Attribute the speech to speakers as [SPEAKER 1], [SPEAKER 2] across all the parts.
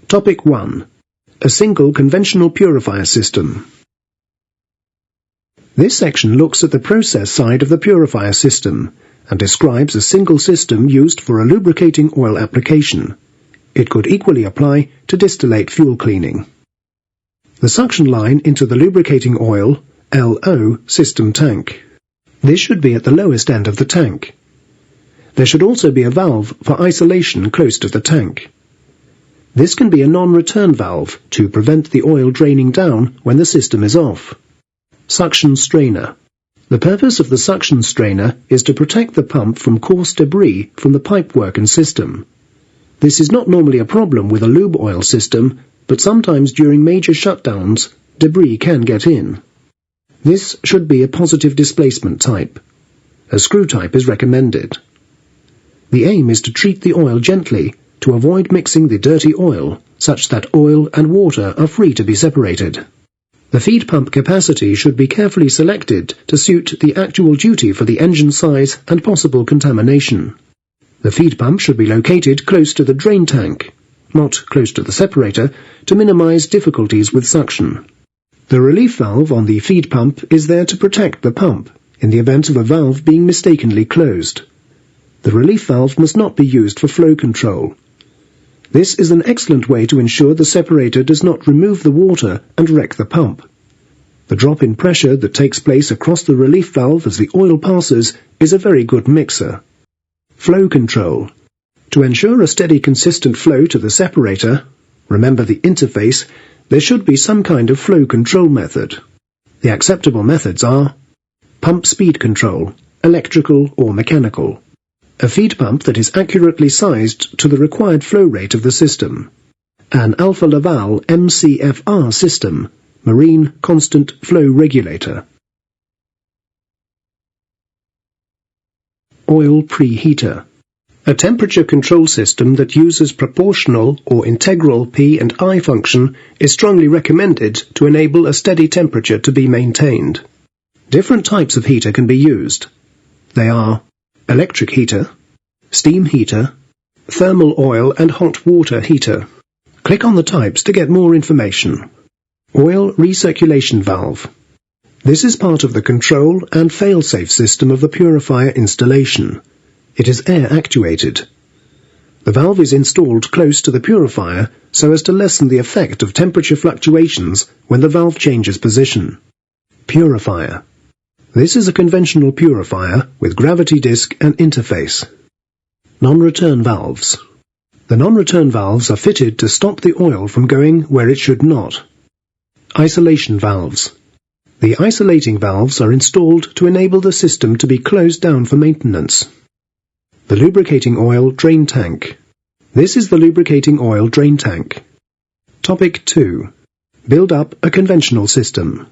[SPEAKER 1] Topic 1. A single conventional purifier system. This section looks at the process side of the purifier system and describes a single system used for a lubricating oil application. It could equally apply to distillate fuel cleaning. The suction line into the lubricating oil, LO, system tank. This should be at the lowest end of the tank. There should also be a valve for isolation close to the tank. This can be a non-return valve to prevent the oil draining down when the system is off. Suction strainer. The purpose of the suction strainer is to protect the pump from coarse debris from the pipework and system. This is not normally a problem with a lube oil system, but sometimes during major shutdowns, debris can get in. This should be a positive displacement type. A screw type is recommended. The aim is to treat the oil gently to avoid mixing the dirty oil, such that oil and water are free to be separated. The feed pump capacity should be carefully selected to suit the actual duty for the engine size and possible contamination. The feed pump should be located close to the drain tank, not close to the separator, to minimize difficulties with suction. The relief valve on the feed pump is there to protect the pump in the event of a valve being mistakenly closed. The relief valve must not be used for flow control. This is an excellent way to ensure the separator does not remove the water and wreck the pump. The drop in pressure that takes place across the relief valve as the oil passes is a very good mixer. Flow control. To ensure a steady, consistent flow to the separator, remember the interface, there should be some kind of flow control method. The acceptable methods are pump speed control, electrical or mechanical. A feed pump that is accurately sized to the required flow rate of the system. An Alfa Laval MCFR system, Marine Constant Flow Regulator. Oil preheater. A temperature control system that uses proportional or integral P and I function is strongly recommended to enable a steady temperature to be maintained. Different types of heater can be used. They are electric heater, steam heater, thermal oil and hot water heater. Click on the types to get more information. Oil recirculation valve. This is part of the control and fail-safe system of the purifier installation. It is air actuated. The valve is installed close to the purifier so as to lessen the effect of temperature fluctuations when the valve changes position. Purifier. This is a conventional purifier with gravity disc and interface. Non-return valves. The non-return valves are fitted to stop the oil from going where it should not. Isolation valves. The isolating valves are installed to enable the system to be closed down for maintenance. The lubricating oil drain tank. This is the lubricating oil drain tank. Topic 2. Build up a conventional system.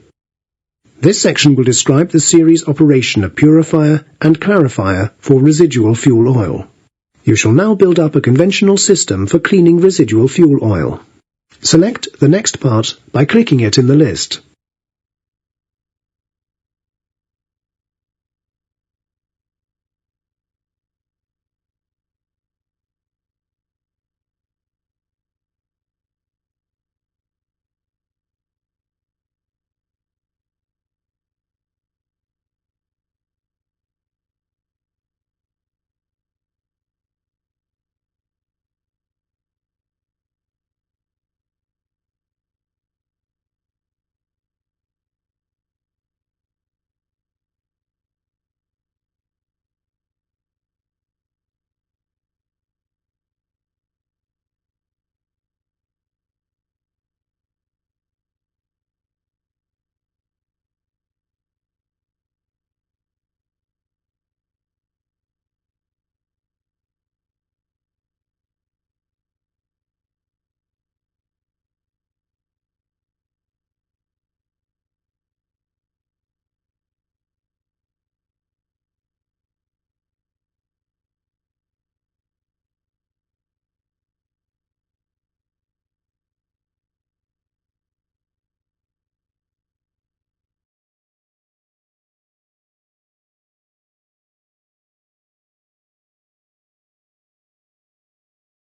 [SPEAKER 1] This section will describe the series operation of purifier and clarifier for residual fuel oil. You shall now build up a conventional system for cleaning residual fuel oil. Select the next part by clicking it in the list.